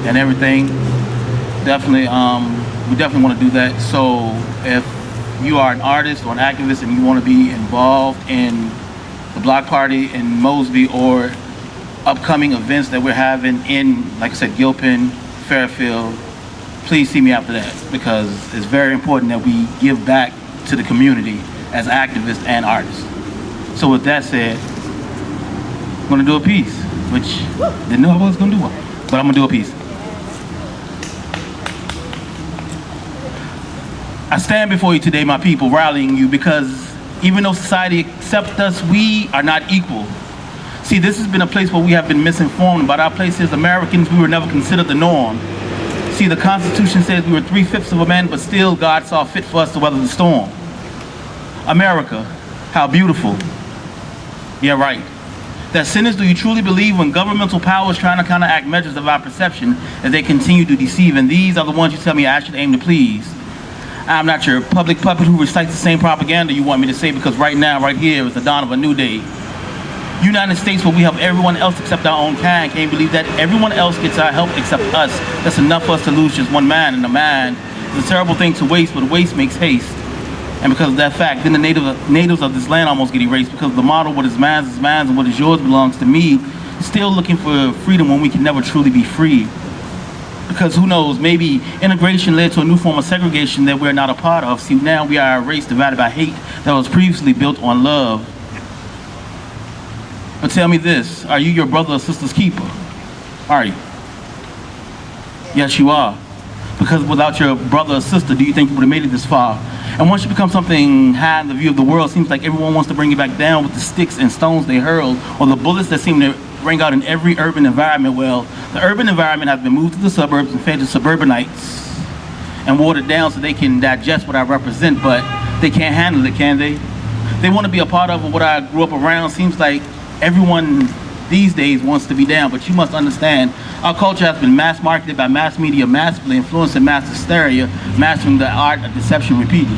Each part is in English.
and everything. Definitely, we definitely want to do that. So if you are an artist or an activist and you want to be involved in the block party in Mosby or upcoming events that we're having in, like I said, Gilpin, Fairfield, please see me after that, because it's very important that we give back to the community as activists and artists. So with that said, I'm gonna do a piece, which didn't know I was gonna do one, but I'm gonna do a piece. I stand before you today, my people, rallying you, because even though society accepts us, we are not equal. See, this has been a place where we have been misinformed about our place as Americans. We were never considered the norm. See, the Constitution says we were 3/5 of a man, but still God saw fit for us to weather the storm. America, how beautiful. Yeah, right. That sinners, do you truly believe when governmental power is trying to counteract measures of our perception as they continue to deceive? And these are the ones you tell me I should aim to please. I'm not your public puppet who recites the same propaganda you want me to say, because right now, right here, is the dawn of a new day. United States, where we have everyone else except our own kind, can't believe that everyone else gets our help except us. That's enough for us to lose just one man, and a man is a terrible thing to waste, but waste makes haste. And because of that fact, then the natives of this land almost get erased, because the motto, what is mine is mine and what is yours belongs to me. Still looking for freedom when we can never truly be free. Because who knows, maybe integration led to a new form of segregation that we're not a part of. See, now we are a race divided by hate that was previously built on love. But tell me this, are you your brother or sister's keeper? Are you? Yes, you are. Because without your brother or sister, do you think you would have made it this far? And once you become something high in the view of the world, it seems like everyone wants to bring you back down with the sticks and stones they hurled, or the bullets that seem to ring out in every urban environment. Well, the urban environment has been moved to the suburbs and fed to suburbanites and watered down so they can digest what I represent, but they can't handle it, can they? They want to be a part of what I grew up around. Seems like everyone these days wants to be down, but you must understand, our culture has been mass marketed by mass media, massively influencing mass hysteria, mastering the art of deception repeatedly.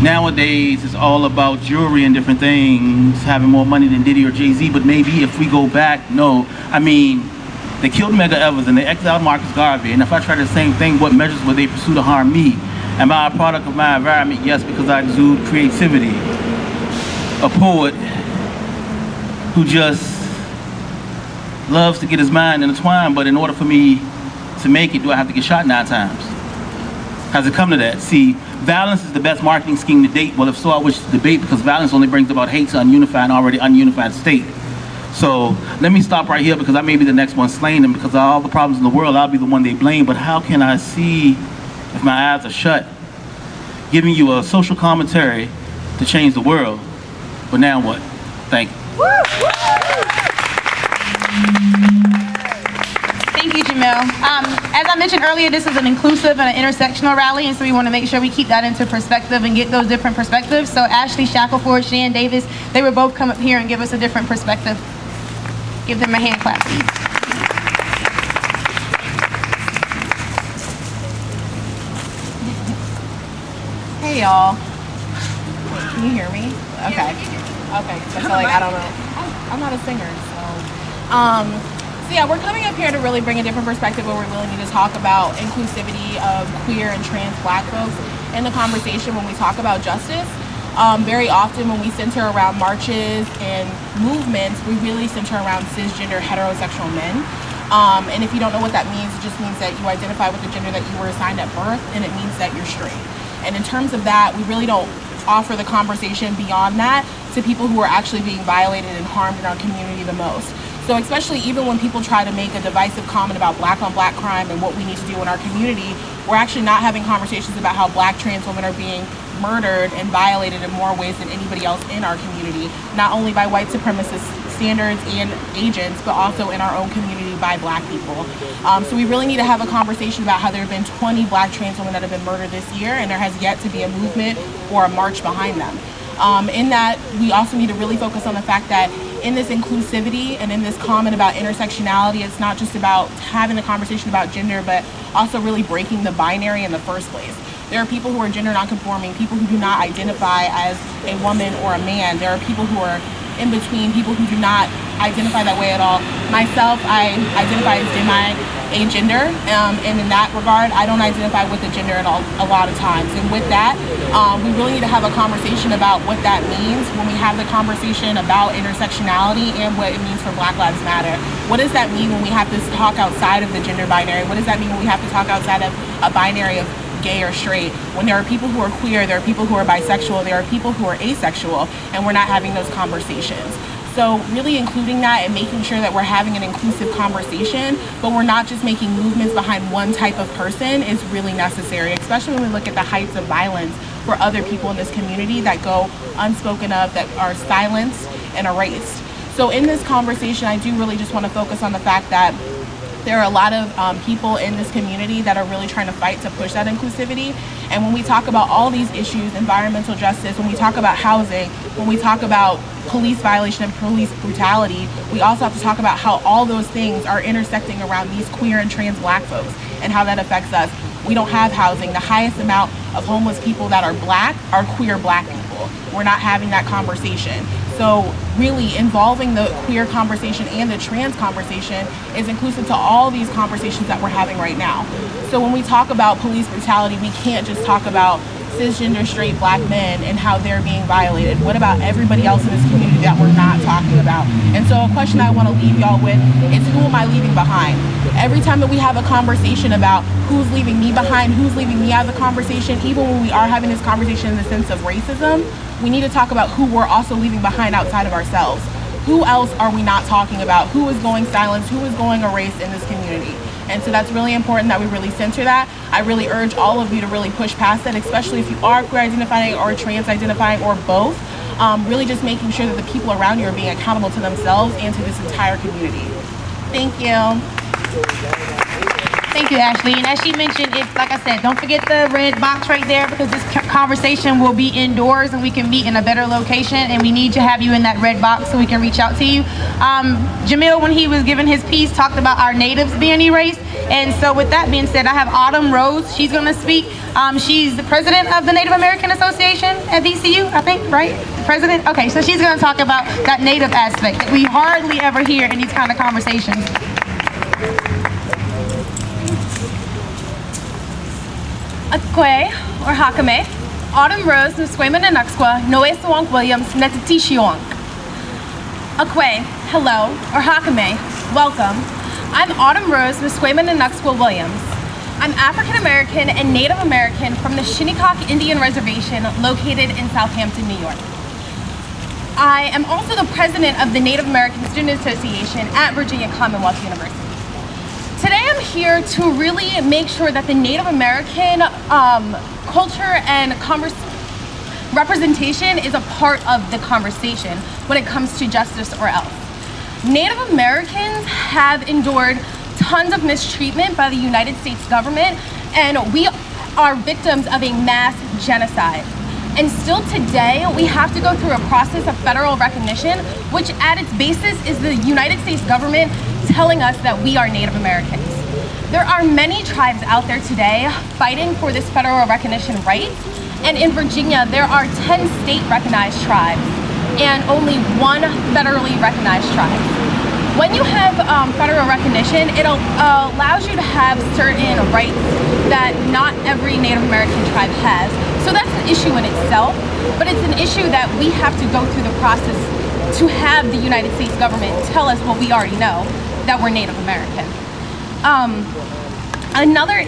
Nowadays, it's all about jewelry and different things, having more money than Diddy or Jay-Z, but maybe if we go back, no. I mean, they killed Medgar Evers and they exiled Marcus Garvey, and if I try the same thing, what measures would they pursue to harm me? Am I a product of my environment? Yes, because I exude creativity. A poet who just loves to get his mind intertwined, but in order for me to make it, do I have to get shot 9 times? How's it come to that? See, violence is the best marketing scheme to date. Well, if so, I wish to debate, because violence only brings about hate to unify an already ununified state. So let me stop right here, because I may be the next one slain, and because of all the problems in the world, I'll be the one they blame. But how can I see if my eyes are shut? Giving you a social commentary to change the world. But now what? Thank you. Thank you, Jamil. As I mentioned earlier, this is an inclusive and an intersectional rally, and so we want to make sure we keep that into perspective and get those different perspectives. So Ashley Shackelford, Shan Davis, they would both come up here and give us a different perspective. Give them a hand clap, please. Hey, y'all. Can you hear me? Okay. Okay, so I feel like I don't know. I'm not a singer, so yeah, we're coming up here to really bring a different perspective where we really need to talk about inclusivity of queer and trans Black folks in the conversation when we talk about justice. Very often when we center around marches and movements, we really center around cisgender heterosexual men. And if you don't know what that means, it just means that you identify with the gender that you were assigned at birth, and it means that you're straight. And in terms of that, we really don't offer the conversation beyond that to people who are actually being violated and harmed in our community the most. So especially even when people try to make a divisive comment about Black on Black crime and what we need to do in our community, we're actually not having conversations about how Black trans women are being murdered and violated in more ways than anybody else in our community, not only by white supremacist standards and agents, but also in our own community by Black people. So we really need to have a conversation about how there have been 20 Black trans women that have been murdered this year, and there has yet to be a movement or a march behind them. In that, we also need to really focus on the fact that in this inclusivity and in this comment about intersectionality, it's not just about having the conversation about gender, but also really breaking the binary in the first place. There are people who are gender nonconforming, people who do not identify as a woman or a man. There are people who are in between, people who do not identify that way at all. Myself, I identify as agender, and in that regard, I don't identify with a gender at all a lot of times. And with that, we really need to have a conversation about what that means when we have the conversation about intersectionality and what it means for Black Lives Matter. What does that mean when we have to talk outside of the gender binary? What does that mean when we have to talk outside of a binary of gay or straight? When there are people who are queer, there are people who are bisexual, there are people who are asexual, and we're not having those conversations. So really including that and making sure that we're having an inclusive conversation, but we're not just making movements behind one type of person is really necessary, especially when we look at the heights of violence for other people in this community that go unspoken of, that are silenced and erased. So in this conversation, I do really just want to focus on the fact that there are a lot of people in this community that are really trying to fight to push that inclusivity. And when we talk about all these issues, environmental justice, when we talk about housing, when we talk about police violation and police brutality, we also have to talk about how all those things are intersecting around these queer and trans Black folks and how that affects us. We don't have housing. The highest amount of homeless people that are Black are queer Black people. We're not having that conversation. So really involving the queer conversation and the trans conversation is inclusive to all these conversations that we're having right now. So when we talk about police brutality, we can't just talk about cisgender straight Black men and how they're being violated. What about everybody else in this community that we're not talking about? And so a question I want to leave y'all with is, who am I leaving behind? Every time that we have a conversation about who's leaving me behind, who's leaving me out of the conversation, even when we are having this conversation in the sense of racism, we need to talk about who we're also leaving behind outside of ourselves. Who else are we not talking about? Who is going silenced? Who is going erased in this community? And so that's really important that we really center that. I really urge all of you to really push past that, especially if you are queer identifying or trans identifying or both. Really just making sure that the people around you are being accountable to themselves and to this entire community. Thank you. Thank you, Ashley. And as she mentioned, if, like I said, don't forget the red box right there, because this conversation will be indoors and we can meet in a better location, and we need to have you in that red box so we can reach out to you. Jamil, when he was giving his piece, talked about our natives being erased. And so with that being said, I have Autumn Rose. She's going to speak. She's the president of the Native American Association at VCU, I think, right? President? Okay, so she's going to talk about that native aspect that we hardly ever hear in these kind of conversations. Akwe, or Hakame, Autumn Rose, Nusqueman and Nuxqua, Noesawonk Williams, Netatishiwonk. Akwe, hello, or Hakame, welcome. I'm Autumn Rose, Nusqueman and Nuxqua Williams. I'm African American and Native American from the Shinnecock Indian Reservation located in Southampton, New York. I am also the president of the Native American Student Association at Virginia Commonwealth University. Today I'm here to really make sure that the Native American culture and representation is a part of the conversation when it comes to justice or else. Native Americans have endured tons of mistreatment by the United States government, and we are victims of a mass genocide. And still today, we have to go through a process of federal recognition, which at its basis is the United States government telling us that we are Native Americans. There are many tribes out there today fighting for this federal recognition right. And in Virginia, there are 10 state recognized tribes and only one federally recognized tribe. When you have federal recognition, it allows you to have certain rights that not every Native American tribe has. So that's an issue in itself, but it's an issue that we have to go through the process to have the United States government tell us what we already know, that we're Native American. Other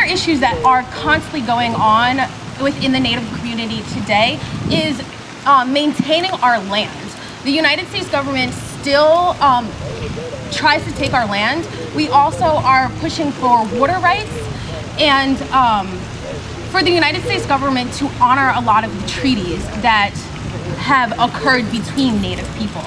issues that are constantly going on within the Native community today is maintaining our land. The United States government still tries to take our land. We also are pushing for water rights and for the United States government to honor a lot of the treaties that have occurred between Native people.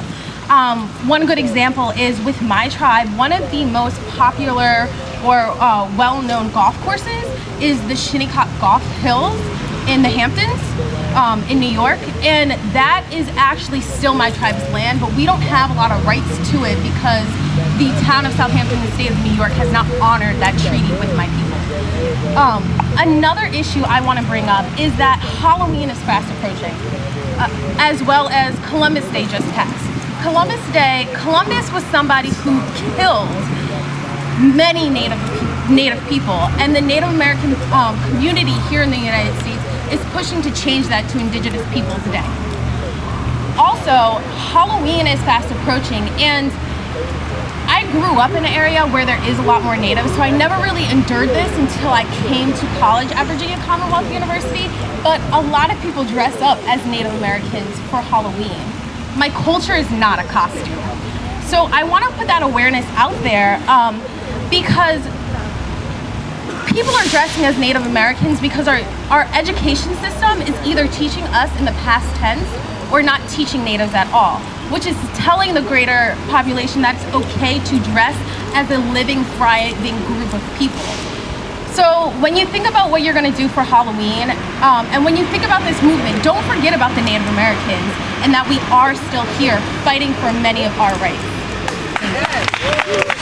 One good example is with my tribe, one of the most popular or well-known golf courses is the Shinnecock Golf Hills in the Hamptons in New York, and that is actually still my tribe's land, but we don't have a lot of rights to it because the town of Southampton, the state of New York, has not honored that treaty with my people. Another issue I want to bring up is that Halloween is fast approaching, as well as Columbus Day just passed. Columbus Day, Columbus was somebody who killed many Native people, and the Native American community here in the United States is pushing to change that to Indigenous Peoples Day. Also, Halloween is fast approaching, and I grew up in an area where there is a lot more Natives, so I never really endured this until I came to college at Virginia Commonwealth University, but a lot of people dress up as Native Americans for Halloween. My culture is not a costume. So I want to put that awareness out there because people are dressing as Native Americans because our education system is either teaching us in the past tense or not teaching Natives at all, which is telling the greater population that it's okay to dress as a living, thriving group of people. So when you think about what you're going to do for Halloween, and when you think about this movement, don't forget about the Native Americans and that we are still here fighting for many of our rights. Thank you.